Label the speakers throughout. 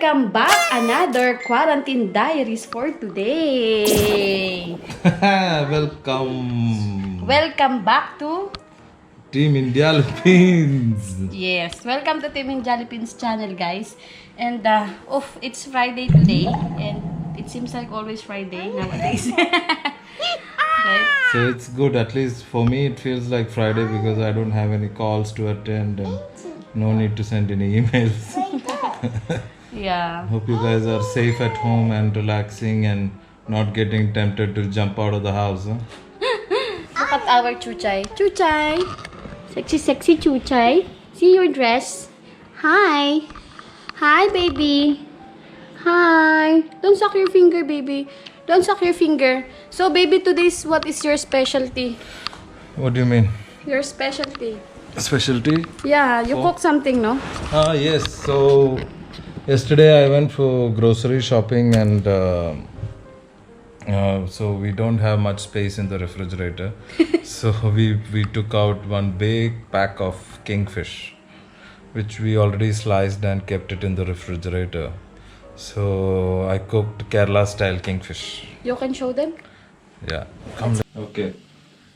Speaker 1: Welcome back! Another Quarantine Diaries for today!
Speaker 2: Welcome,
Speaker 1: Welcome back to...
Speaker 2: Team India Philippines.
Speaker 1: Yes, welcome to Team Jalapins channel, guys. And, it's Friday today. And it seems like always Friday nowadays. Right?
Speaker 2: So it's good. At least for me, it feels like Friday because I don't have any calls to attend and no need to send any emails.
Speaker 1: Yeah.
Speaker 2: Hope you guys are safe at home and relaxing and not getting tempted to jump out of the house. Huh?
Speaker 1: Look at our Chuchay. Chuchay! Sexy, sexy Chuchay. See your dress. Hi. Hi, baby. Hi. Don't suck your finger, baby. Don't suck your finger. So, baby, today's what is your specialty?
Speaker 2: What do you mean?
Speaker 1: Your specialty.
Speaker 2: Specialty?
Speaker 1: Yeah, you cook something, no?
Speaker 2: Ah, yes. So yesterday I went for grocery shopping and so we don't have much space in the refrigerator. So we took out one big pack of kingfish, which we already sliced and kept it in the refrigerator. So I cooked Kerala style kingfish.
Speaker 1: You can show them?
Speaker 2: Yeah. Come. Okay.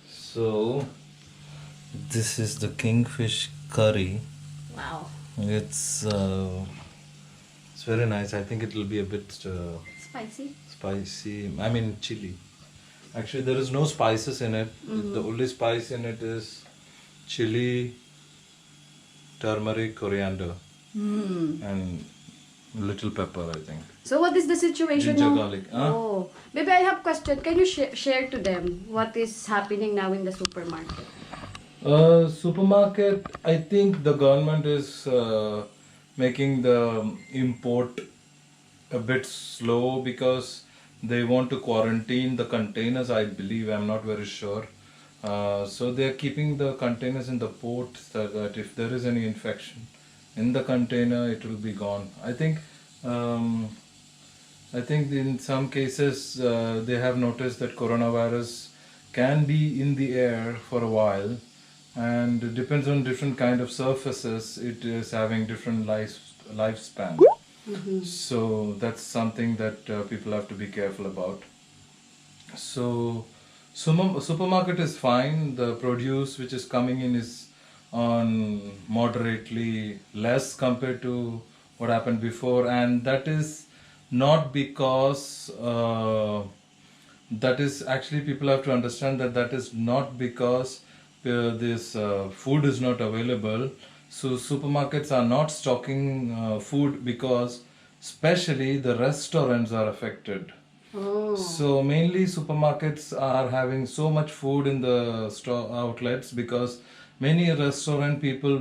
Speaker 2: So this is the kingfish curry.
Speaker 1: Wow.
Speaker 2: It's very nice. I think it will be a bit
Speaker 1: Spicy?
Speaker 2: spicy. I mean chili. Actually, there is no spices in it. The only spice in it is chili, turmeric, coriander, and little pepper. I think.
Speaker 1: So, what is the situation
Speaker 2: Ginger
Speaker 1: now?
Speaker 2: garlic. Huh?
Speaker 1: Oh. Baby, I have question. Can you share to them what is happening now in the supermarket?
Speaker 2: Supermarket. I think the government is making the import a bit slow because they want to quarantine the containers. I believe. I'm not very sure. So they are keeping the containers in the port so that if there is any infection in the container, it will be gone. I think in some cases they have noticed that coronavirus can be in the air for a while, and it depends on different kind of surfaces. It is having different lifespan. So that's something that people have to be careful about. So, supermarket is fine. The produce which is coming in is on moderately less compared to what happened before, and that is not because that is actually people have to understand that that is not because this food is not available. So supermarkets are not stocking food because especially the restaurants are affected.
Speaker 1: Oh.
Speaker 2: So mainly supermarkets are having so much food in the store outlets because many restaurant people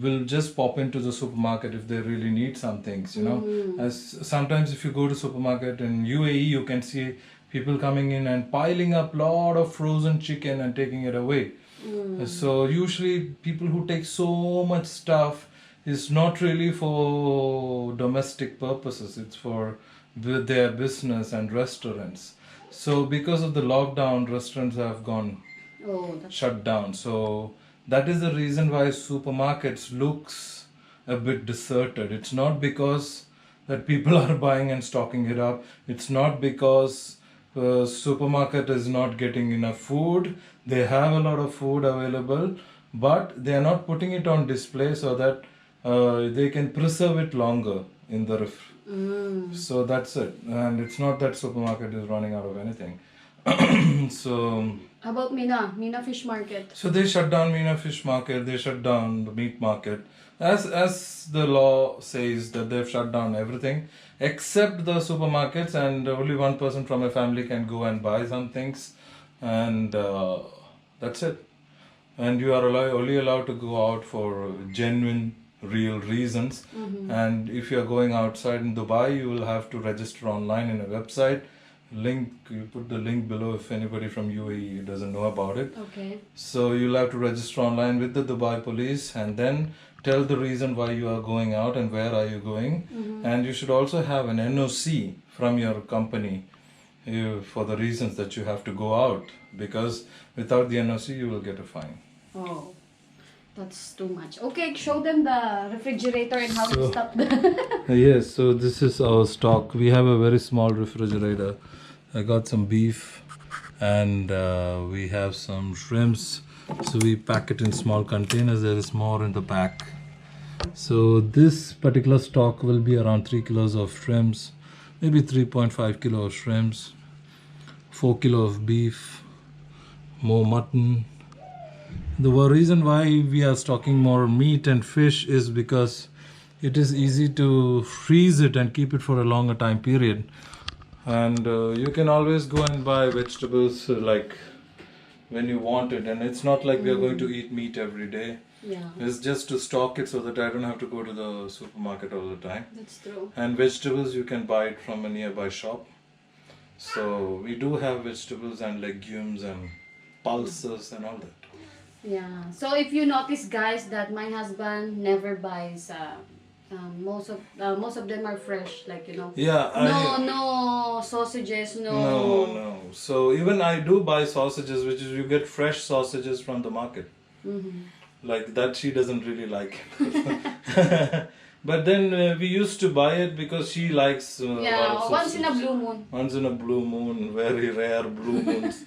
Speaker 2: will just pop into the supermarket if they really need some things, you know. As sometimes if you go to supermarket in UAE, you can see people coming in and piling up lot of frozen chicken and taking it away. So usually people who take so much stuff is not really for domestic purposes. It's for their business and restaurants. So because of the lockdown, restaurants have gone
Speaker 1: Oh, that's...
Speaker 2: shut down. So that is the reason why supermarkets looks a bit deserted. It's not because that people are buying and stocking it up. It's not because supermarket is not getting enough food. They have a lot of food available, but they are not putting it on display so that they can preserve it longer in the So that's it. And it's not that supermarket is running out of anything. So
Speaker 1: How about Mina? Mina Fish Market.
Speaker 2: so they shut down Meena Fish Market, they shut down the meat market. As the law says that they've shut down everything except the supermarkets, and only one person from a family can go and buy some things, and that's it. And you are only allowed to go out for genuine, real reasons. And if you are going outside in Dubai, you will have to register online in a website. You put the link below if anybody from UAE doesn't know about it.
Speaker 1: Okay.
Speaker 2: So you'll have to register online with the Dubai police and then tell the reason why you are going out and where are you going. And you should also have an NOC from your company for the reasons that you have to go out, because without the NOC you will get a fine.
Speaker 1: Oh. That's too much. Okay, show them the refrigerator and how to
Speaker 2: So-
Speaker 1: stop the...
Speaker 2: Yes, so this is our stock. We have a very small refrigerator. I got some beef and we have some shrimps. So we pack it in small containers. There is more in the pack. So this particular stock will be around 3 kilos of shrimps, maybe 3.5 kilo of shrimps, 4 kilo of beef, more mutton. The reason why we are stocking more meat and fish is because it is easy to freeze it and keep it for a longer time period. And you can always go and buy vegetables like when you want it. And it's not like we are going to eat meat every day.
Speaker 1: Yeah,
Speaker 2: It's just to stock it so that I don't have to go to the supermarket all the time.
Speaker 1: that's true.
Speaker 2: And vegetables you can buy it from a nearby shop. So we do have vegetables and legumes and pulses and all that.
Speaker 1: Yeah. So if you notice, guys, that my husband never buys. Most of them are fresh, like
Speaker 2: Yeah,
Speaker 1: no sausages,
Speaker 2: no. So even I do buy sausages, which is you get fresh sausages from the market. Like that she doesn't really like. But then we used to buy it because she likes.
Speaker 1: Yeah, once in a blue moon.
Speaker 2: Once in a blue moon, very rare blue moons.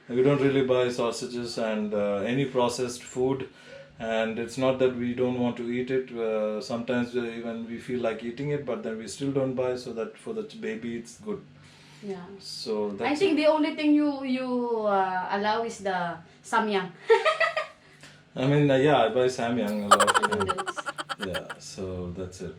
Speaker 2: We don't really buy sausages and any processed food. And it's not that we don't want to eat it. Sometimes even we feel like eating it, but then we still don't buy, so that for the baby it's good.
Speaker 1: Yeah.
Speaker 2: So that's
Speaker 1: I think the only thing you allow is the samyang.
Speaker 2: I mean, yeah, I buy samyang a lot.
Speaker 1: Noodles.
Speaker 2: Yeah, so that's it.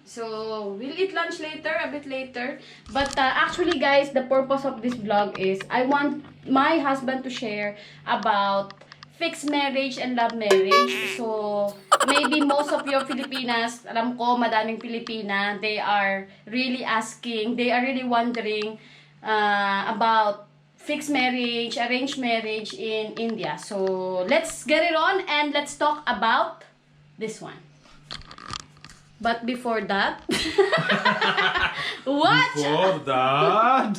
Speaker 1: So, we'll eat lunch later, a bit later. But actually, guys, the purpose of this vlog is I want my husband to share about fixed marriage and love marriage. So, maybe most of your Filipinas, alam ko, madaming Pilipina, they are really asking, they are really wondering about fixed marriage, arranged marriage in India. So, let's get it on and let's talk about this one. But before that, watch
Speaker 2: that,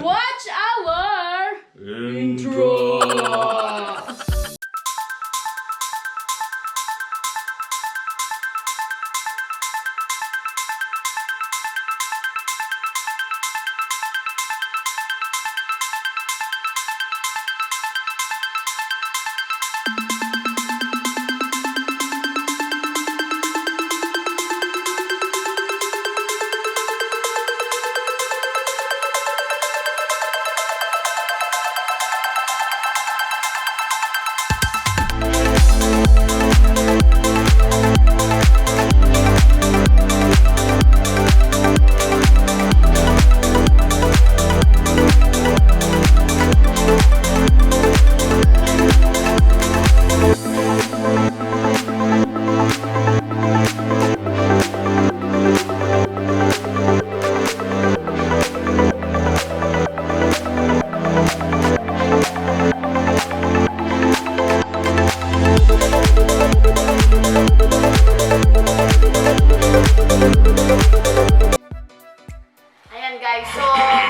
Speaker 1: watch our intro. Ayan guys, so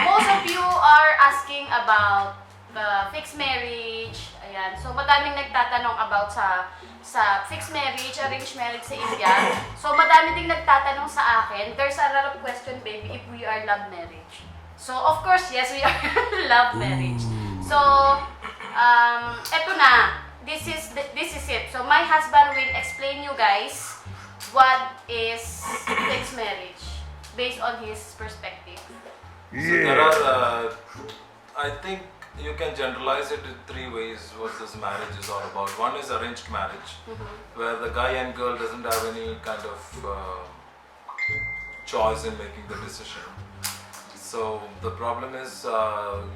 Speaker 1: most of you are asking about the fixed marriage. Ayan, so madaming nagtatanong about sa fixed marriage, arranged marriage sa India. So madami ding nagtatanong sa akin. There's a lot of question, baby, if we are love marriage. So of course, yes, we are love marriage. So eto na. This is it. So my husband will explain you guys what is fixed marriage based on his perspective.
Speaker 2: So there are, I think you can generalize it in three ways what this marriage is all about. One is arranged marriage, where the guy and girl doesn't have any kind of choice in making the decision. So the problem is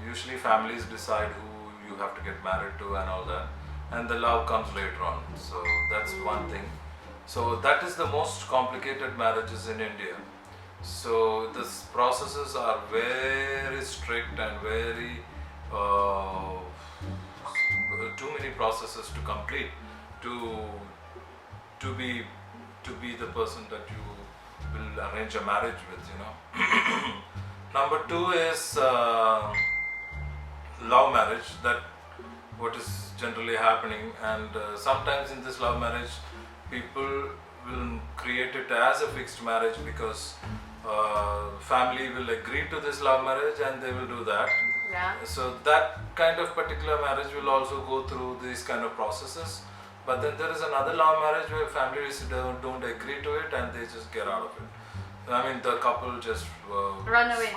Speaker 2: usually families decide who you have to get married to and all that, and the love comes later on. So that's one thing. So that is the most complicated marriages in India. So the processes are very strict and very too many processes to complete to be the person that you will arrange a marriage with, you know. Number two is love marriage. That what is generally happening. And sometimes in this love marriage, people will create it as a fixed marriage because family will agree to this love marriage and they will do that.
Speaker 1: Yeah.
Speaker 2: So that kind of particular marriage will also go through these kind of processes. But then there is another love marriage where families don't agree to it and they just get out of it. I mean, the couple just
Speaker 1: Run away.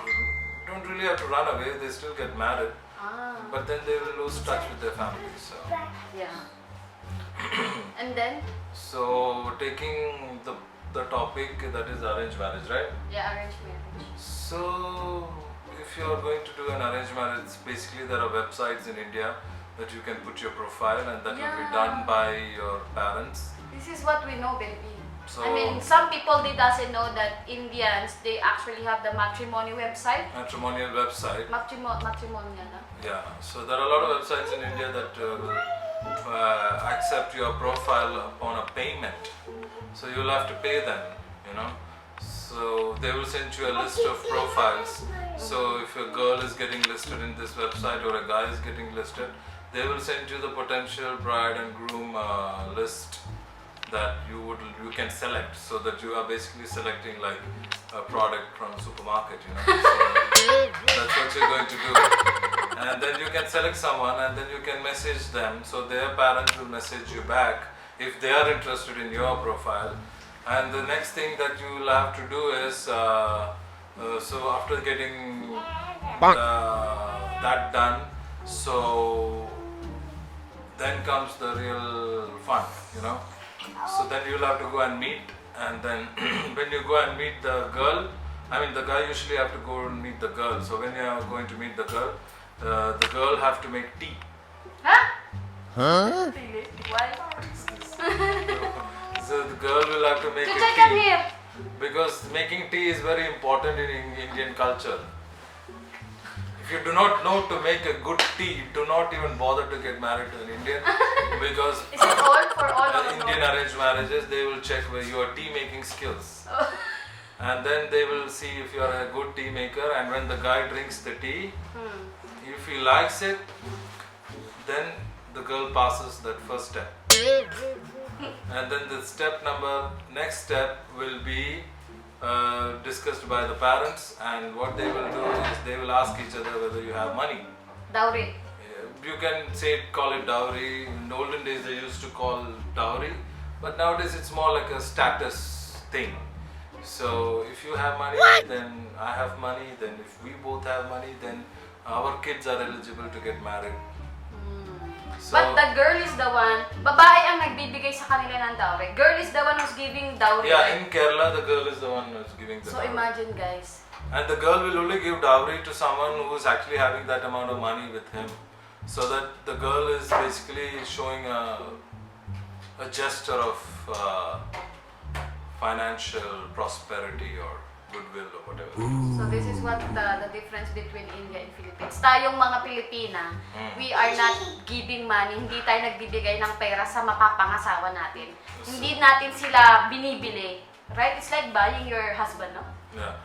Speaker 2: don't really have to run away. They still get married,
Speaker 1: Ah.
Speaker 2: but then they will lose touch with their families. So,
Speaker 1: Yeah. And then?
Speaker 2: so taking the topic that is arranged marriage, right?
Speaker 1: Yeah, arranged marriage.
Speaker 2: So if you are going to do an arranged marriage, basically there are websites in India that you can put your profile and that will be
Speaker 1: Yeah.
Speaker 2: done by your parents.
Speaker 1: This is what we know, baby.
Speaker 2: So
Speaker 1: I mean, some people they doesn't know that Indians they actually have the matrimony website.
Speaker 2: matrimonial website.
Speaker 1: Matrimonial.
Speaker 2: Yeah, so there are a lot of websites in India that will accept your profile upon a payment. So you'll have to pay them, you know. So they will send you a list of profiles. So if a girl is getting listed in this website or a guy is getting listed, they will send you the potential bride and groom list that you can select, so that you are basically selecting like a product from a supermarket, you know. So that's what you're going to do. And then you can select someone and then you can message them, so their parents will message you back if they are interested in your profile. And the next thing that you will have to do is so after getting that done, so then comes the real fun, you know. So then you'll have to go and meet, and then when you go and meet the girl, I mean the guy usually have to go and meet the girl. So when you are going to meet the girl have to make tea.
Speaker 1: Huh? Really? Why?
Speaker 2: So the girl will have to make
Speaker 1: Chuchay,
Speaker 2: a
Speaker 1: come
Speaker 2: tea
Speaker 1: here.
Speaker 2: because making tea is very important in Indian culture. If you do not know to make a good tea, do not even bother to get married to an Indian because
Speaker 1: Is it all for all of
Speaker 2: Indian arranged marriages, they will check your tea making skills. And then they will see if you are a good tea maker, and when the guy drinks the tea, if he likes it, then the girl passes that first step. And then the next step will be discussed by the parents, and what they will do is they will ask each other whether you have money.
Speaker 1: Dowry.
Speaker 2: You can call it dowry. In the olden days they used to call dowry, but nowadays it's more like a status thing. So if you have money, then I have money, then if we both have money, then our kids are eligible to get married. So,
Speaker 1: But the girl is the one, babae ang nagbibigay sa kanila ng dowry. Girl is the one who's giving dowry.
Speaker 2: yeah,
Speaker 1: right?
Speaker 2: in Kerala the girl is the one who's giving the
Speaker 1: So
Speaker 2: dowry.
Speaker 1: imagine guys.
Speaker 2: And the girl will only give dowry to someone who is actually having that amount of money with him. So that the girl is basically showing a gesture of financial prosperity or goodwill or whatever.
Speaker 1: So this is what the difference between India and Philippines. Tayong mga Pilipina, we are not giving money. Hindi tayo nagbibigay ng pera sa mapapangasawa natin. Hindi natin sila binibili. Right? It's like buying your husband, no?
Speaker 2: Yeah.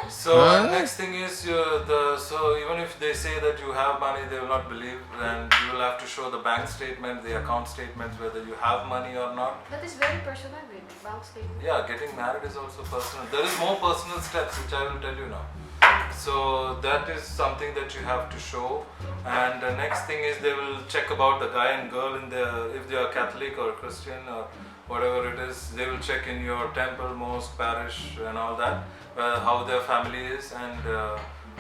Speaker 2: So next thing is so even if they say that you have money, they will not believe, and you will have to show the bank statement, the account statements, whether you have money or not.
Speaker 1: That is very personal, baby. Bank statement.
Speaker 2: Yeah, getting married is also personal. There is more personal steps which I will tell you now. So that is something that you have to show, and the next thing is they will check about the guy and girl if they are Catholic or Christian or whatever it is. They will check in your temple, mosque, parish and all that, how their family is, and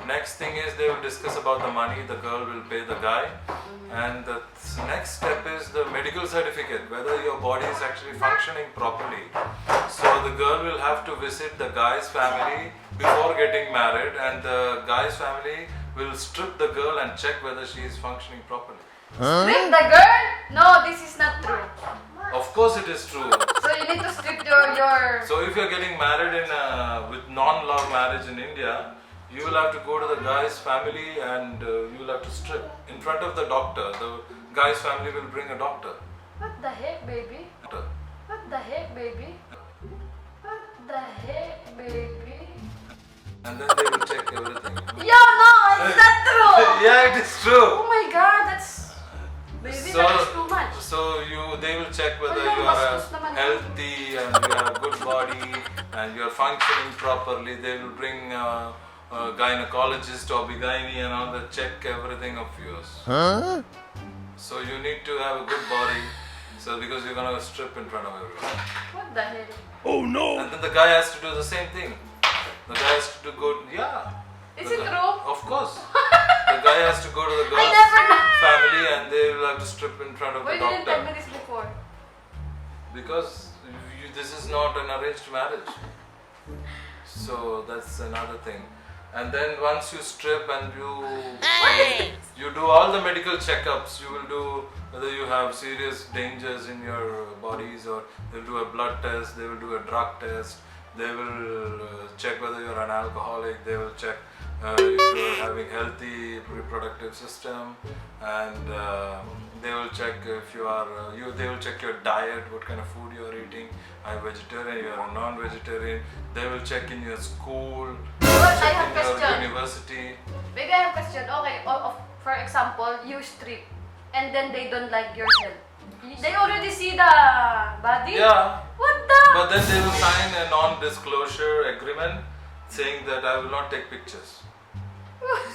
Speaker 2: next thing is they will discuss about the money. The girl will pay the guy, and the next step is the medical certificate, whether your body is actually functioning properly. So the girl will have to visit the guy's family before getting married, and the guy's family will strip the girl and check whether she is functioning properly.
Speaker 1: Strip the girl? No, this is not true.
Speaker 2: Of course it is true.
Speaker 1: So you need to strip your...
Speaker 2: So if you're getting married with non-love marriage in India, you will have to go to the guy's family and you will have to strip in front of the doctor. The guy's family will bring a doctor.
Speaker 1: What the heck, baby? What the heck, baby? What the heck, baby?
Speaker 2: And then they will check everything.
Speaker 1: Yo, no, it's not true!
Speaker 2: Yeah, it is true.
Speaker 1: Oh my god, that's... Maybe
Speaker 2: So,
Speaker 1: that is too much.
Speaker 2: so they will check whether
Speaker 1: Wala,
Speaker 2: you are
Speaker 1: bastos naman.
Speaker 2: healthy and you have a good body and you are functioning properly. They will bring a gynecologist or gynae and all that, check everything of yours. So you need to have a good body. So because you're gonna strip in front of everyone.
Speaker 1: What the hell?
Speaker 2: And then the guy has to do the same thing. The guy has to go, yeah.
Speaker 1: Is
Speaker 2: The
Speaker 1: it
Speaker 2: guy-
Speaker 1: true?
Speaker 2: Of course. The guy has to go to the girl's
Speaker 1: never know.
Speaker 2: family and they will have to strip in front of
Speaker 1: Why
Speaker 2: the
Speaker 1: didn't tell
Speaker 2: doctor.
Speaker 1: me this before?
Speaker 2: Because this is not an arranged marriage. So that's another thing. And then once you strip and you do all the medical checkups, you will do whether you have serious dangers in your bodies, or they'll do a blood test, they will do a drug test, they will check whether you're an alcoholic, they will check if you're having healthy reproductive system, and they will check if you are they will check your diet, what kind of food you are eating. Are you vegetarian, you are a non-vegetarian. They will check in your school,
Speaker 1: I
Speaker 2: check
Speaker 1: have
Speaker 2: in your
Speaker 1: question.
Speaker 2: university.
Speaker 1: Maybe I have a question. Okay, for example, you strip and then they don't like your health. They already see the body?
Speaker 2: Yeah,
Speaker 1: What the?
Speaker 2: but then they will sign a non-disclosure agreement saying that I will not take pictures.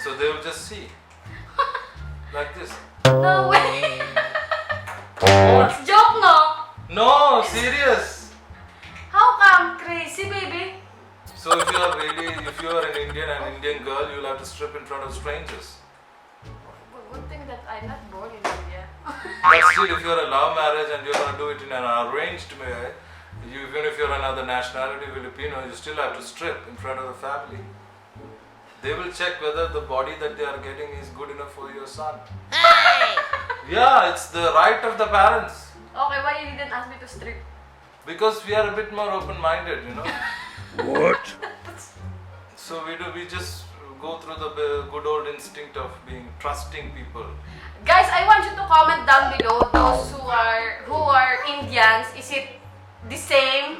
Speaker 2: So they will just see like this.
Speaker 1: No way.
Speaker 2: What?
Speaker 1: It's joke, no?
Speaker 2: No, serious.
Speaker 1: How come? Crazy, baby.
Speaker 2: So if you are an Indian, an Indian girl, you'll have to strip in front of strangers.
Speaker 1: Good thing that I'm not born in India.
Speaker 2: But still, if you're a love marriage and you're gonna do it in an arranged marriage, even if you're another nationality, Filipino, you still have to strip in front of the family. They will check whether the body that they are getting is good enough for your son. Yeah, it's the right of the parents.
Speaker 1: Okay, why you didn't ask me to strip?
Speaker 2: Because we are a bit more open-minded, you know.
Speaker 3: What?
Speaker 2: So we just go through the good old instinct of being trusting people.
Speaker 1: Guys, I want you to comment down below those who are Indians. Is it the same?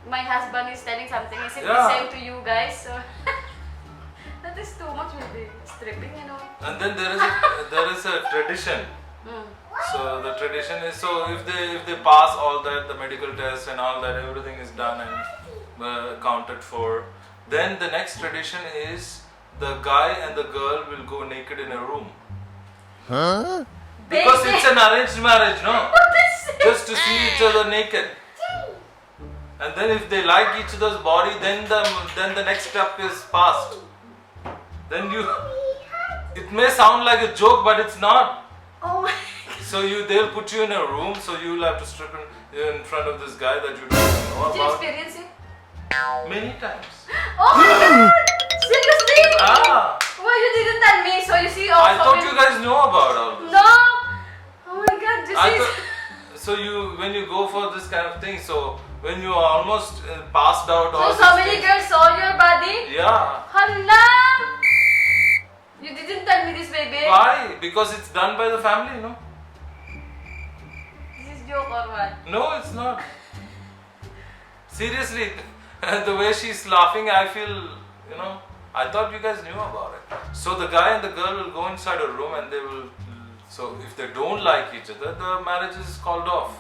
Speaker 1: My husband is telling something. Is it the
Speaker 2: Yeah.
Speaker 1: same to you guys? So that is too much maybe stripping, you know.
Speaker 2: And then there is a tradition. So the tradition is, so if they pass all that, the medical tests and all that, everything is done and counted for, then the next tradition is the guy and the girl will go naked in a room.
Speaker 3: Huh?
Speaker 2: Because
Speaker 1: Baby.
Speaker 2: it's an arranged marriage, no?
Speaker 1: What is it?
Speaker 2: Just to see each other naked. And then if they like each other's body, then the next step is passed. Then it may sound like a joke, but it's not.
Speaker 1: Oh my.
Speaker 2: So they'll put you in a room, so you'll have to strip in front of this guy that you don't know
Speaker 1: Did you
Speaker 2: about
Speaker 1: experience it?
Speaker 2: many times.
Speaker 1: Oh my god! Seriously?
Speaker 2: Ah,
Speaker 1: Why you didn't tell me? So you see
Speaker 2: I
Speaker 1: also
Speaker 2: thought you guys know about all this.
Speaker 1: No! Oh my god, this
Speaker 2: I
Speaker 1: is...
Speaker 2: thought, so when you go for this kind of thing, so when you are almost passed out, all
Speaker 1: So
Speaker 2: these
Speaker 1: many
Speaker 2: things-
Speaker 1: girls saw your body?
Speaker 2: Yeah.
Speaker 1: Hala! You didn't tell me this, baby.
Speaker 2: Why? Because it's done by the family, no?
Speaker 1: This is joke or what?
Speaker 2: No, it's not. Seriously, the way she's laughing, I feel, I thought you guys knew about it. So the guy and the girl will go inside a room and they will, so if they don't like each other, the marriage is called off.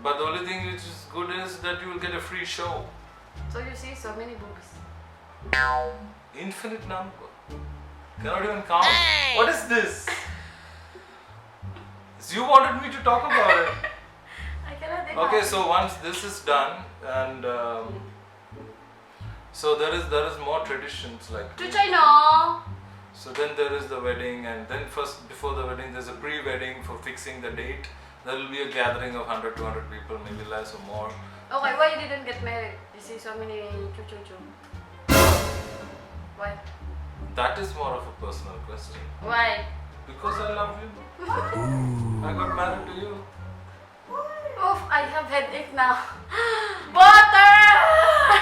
Speaker 2: But the only thing which is good is that you will get a free show.
Speaker 1: So you see so many boobs.
Speaker 2: Infinite number. Cannot even count. What is this? You wanted me to talk about it.
Speaker 1: I cannot imagine.
Speaker 2: Okay, so once this is done, and so there is more traditions like.
Speaker 1: Chuchay, no!
Speaker 2: So then there is the wedding, and then first before the wedding, there's a pre-wedding for fixing the date. There will be a gathering of 100, 200 people, maybe less or more.
Speaker 1: Okay, why you didn't get married? You see so many chu-chu-chu. Why?
Speaker 2: That is more of a personal question.
Speaker 1: Why?
Speaker 2: Because I love you. I got married to you.
Speaker 1: Oof, I have headache now. Butter!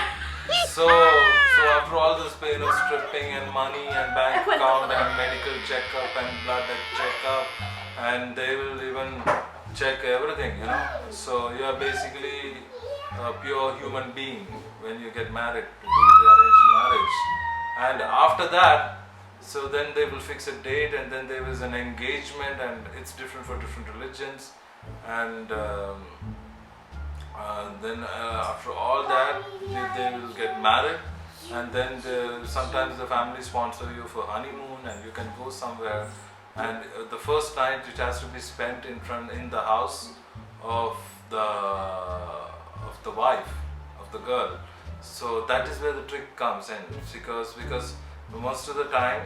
Speaker 2: So after all this pain of stripping and money and bank account and medical checkup and blood checkup, and they will even check everything, So you are basically a pure human being when you get married to do the arranged marriage. And after that, So then they will fix a date, and then there is an engagement, and it's different for different religions. And then after all that, they will get married, and then sometimes the family sponsor you for honeymoon, and you can go somewhere. And the first night it has to be spent in the house of the wife of the girl. So that is where the trick comes in, because most of the time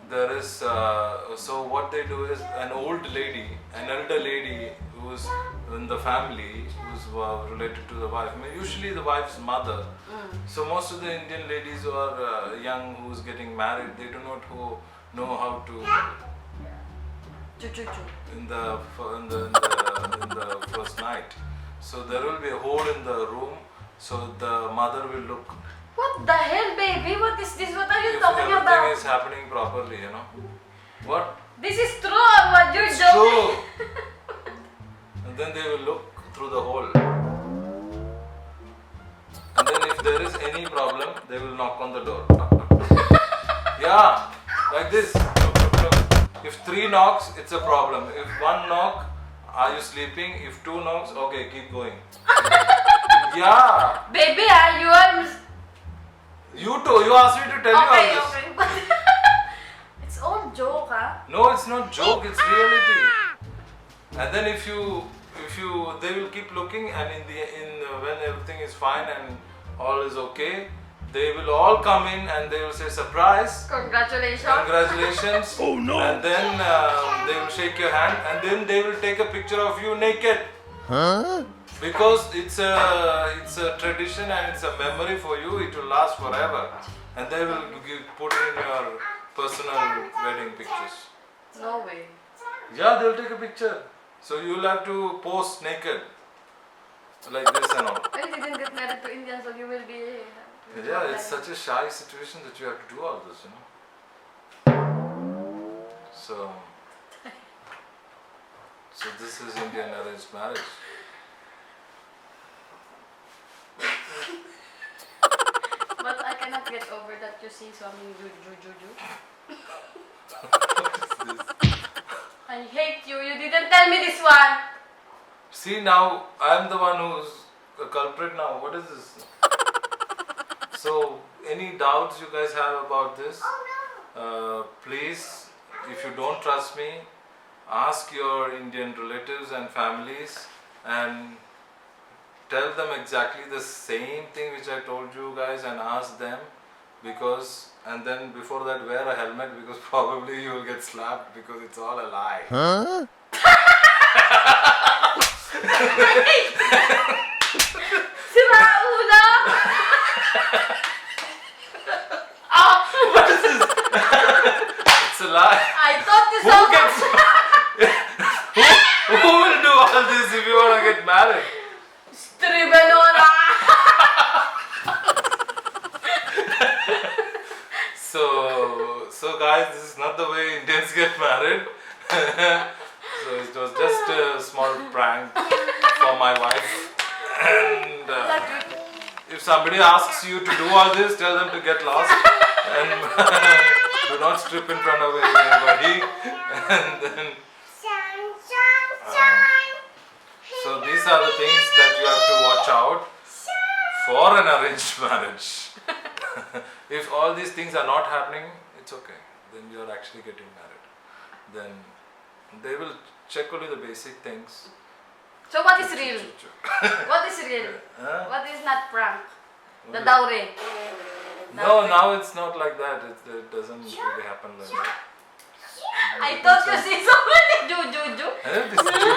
Speaker 2: there is so what they do is an elder lady who's in the family, who's related to the wife. I mean, usually the wife's mother. So most of the Indian ladies who are young, who's getting married, they do not know how to in the first night. So there will be a hole in the room. So the mother will look.
Speaker 1: What the hell, baby? What is this? What are you
Speaker 2: If
Speaker 1: talking
Speaker 2: everything
Speaker 1: about?
Speaker 2: is happening properly, you know. What?
Speaker 1: This is true. What you're
Speaker 2: It's
Speaker 1: doing?
Speaker 2: true. And then they will look through the hole. And then if there is any problem, they will knock on the door. Knock, knock, knock. Yeah, like this. Knock, knock, knock. If 3 knocks, it's a problem. If 1 knock, are you sleeping? If 2 knocks, okay, keep going. Yeah.
Speaker 1: Baby, you are...
Speaker 2: You asked me to tell you all
Speaker 1: Okay,
Speaker 2: this.
Speaker 1: okay. It's all joke, huh?
Speaker 2: No, it's not joke, it's reality. And then if you they will keep looking, and when everything is fine and all is okay, they will all come in and they will say surprise,
Speaker 1: Congratulations.
Speaker 2: congratulations.
Speaker 3: Oh, no.
Speaker 2: And then they will shake your hand, and then they will take a picture of you naked.
Speaker 3: Huh?
Speaker 2: Because it's a tradition and it's a memory for you. It will last forever, and they will put it in your personal wedding pictures.
Speaker 1: No way.
Speaker 2: Yeah, they'll take a picture. So you'll have to pose naked, like this and all.
Speaker 1: I didn't get married to Indian, so you will be...
Speaker 2: Yeah, it's such a shy situation that you have to do all this, you know. So this is Indian arranged marriage.
Speaker 1: But I cannot get over that you see so many juju.
Speaker 2: What is this?
Speaker 1: I hate you. You didn't tell me this one.
Speaker 2: See, now I'm the one who's a culprit now. What is this? So, any doubts you guys have about this? Please, if you don't trust me, ask your Indian relatives and families and tell them exactly the same thing which I told you guys, and ask them, and then before that wear a helmet, because probably you will get slapped, because it's all a lie.
Speaker 3: Huh?
Speaker 1: Sira ulo!
Speaker 2: What is this? It's a lie.
Speaker 1: I thought this
Speaker 2: Who
Speaker 1: all
Speaker 2: gets who will do all this if you want to get married?
Speaker 1: Stribanola!
Speaker 2: So guys, this is not the way Indians get married. So it was just a small prank for my wife. And if somebody asks you to do all this, tell them to get lost and do not strip in front of anybody. And then, so these are the things that you have to watch out for an arranged marriage. If all these things are not happening, it's okay. Then you are actually getting married. Then they will check only the basic things.
Speaker 1: So what is real? What is real?
Speaker 2: Huh?
Speaker 1: What is not prank? The
Speaker 2: What
Speaker 1: dowry.
Speaker 2: No, now it's not like that. It doesn't really happen like that.
Speaker 1: I thought you see so many juju.
Speaker 2: Eh, this is ju.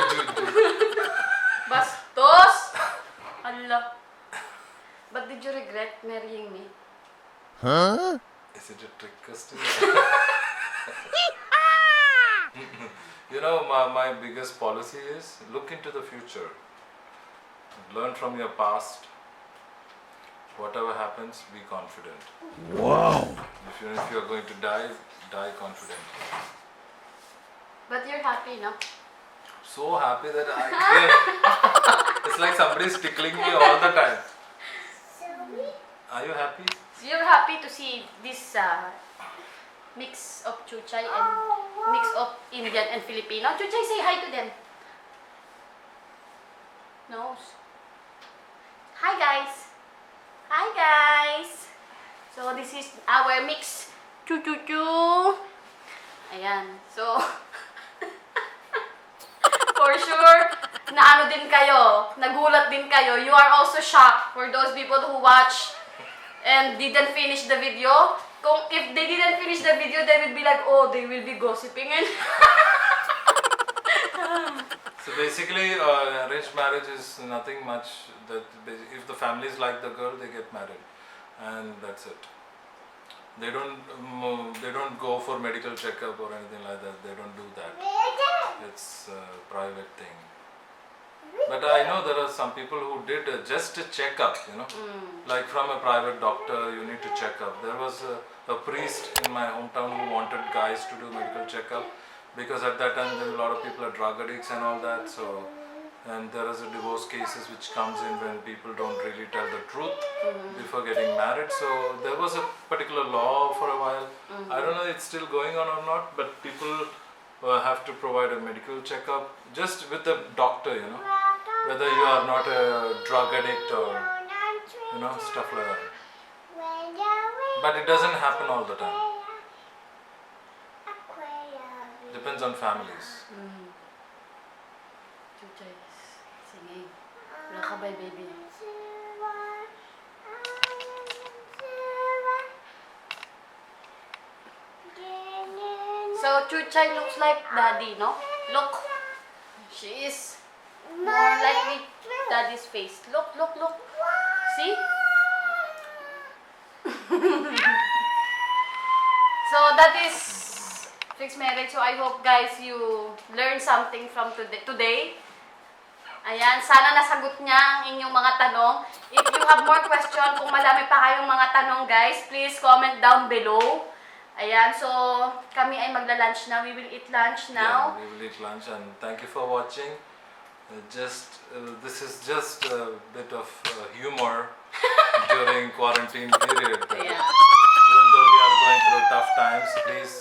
Speaker 1: Bastos! Allah. But did you regret marrying me?
Speaker 3: Huh?
Speaker 2: Is it a trick question? You know, my biggest policy is look into the future. Learn from your past. Whatever happens, be confident.
Speaker 3: Wow.
Speaker 2: If you are going to die confident.
Speaker 1: But you're happy, no?
Speaker 2: So happy that I can't. It's like somebody's tickling me all the time. Are you happy?
Speaker 1: You're happy to see this Mix of Chuchay and mix of Indian and Filipino. Chuchay, say hi to them. Nose. Hi guys. Hi guys. So this is our mix. Chu chu chu. Ayan. So for sure, naano din kayo, nagulat din kayo. You are also shocked for those people who watch and didn't finish the video. If they didn't finish the video, they will be like, oh, they will be gossiping. And
Speaker 2: So basically, arranged marriage is nothing much. That if the families like the girl, they get married, and that's it. They don't go for medical checkup or anything like that. They don't do that. It's a private thing. But I know there are some people who did just a checkup, like from a private doctor, you need to check up. There was a priest in my hometown who wanted guys to do medical checkup because at that time there were a lot of people are drug addicts and all that. So, and there is a divorce cases which comes in when people don't really tell the truth before getting married. So there was a particular law for a while. I don't know it's still going on or not, but people have to provide a medical checkup just with a doctor, whether you are not a drug addict or stuff like that. But it doesn't happen all the time. Depends on families.
Speaker 1: Chuchay is singing. Rockabye baby. So Chuchay looks like daddy, no? Look. She is more likely daddy's face. Look, look, look. See? So that is fixed marriage. So I hope guys you learn something from today. Ayan, sana nasagot niya ang inyong mga tanong. If you have more question, kung marami pa kayong mga tanong guys, please comment down below. Ayan, so kami ay magla-lunch na. We will eat lunch now.
Speaker 2: Yeah, we will eat lunch and thank you for watching. This is just a bit of humor during quarantine period.
Speaker 1: Yeah.
Speaker 2: Even though we are going through tough times, please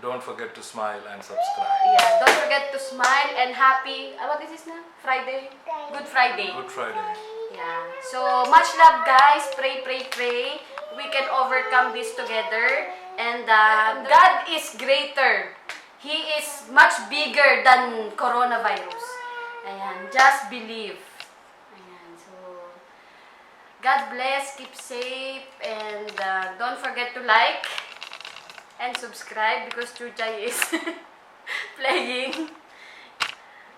Speaker 2: don't forget to smile and subscribe.
Speaker 1: Yeah, don't forget to smile and happy, what is this na? Friday? Good Friday.
Speaker 2: Good Friday.
Speaker 1: Yeah. So, much love guys. Pray, pray, pray. We can overcome this together. And God is greater. He is much bigger than coronavirus. Ayan, just believe. Ayan, so God bless, keep safe, and don't forget to like and subscribe because Chuchay is playing.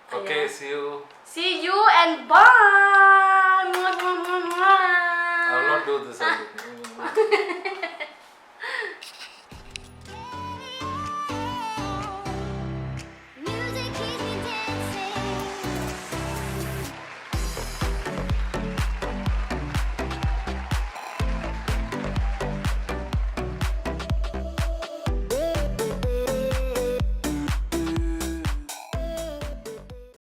Speaker 2: Okay,
Speaker 1: Ayan.
Speaker 2: see you.
Speaker 1: See you and bye!
Speaker 2: I will not do this.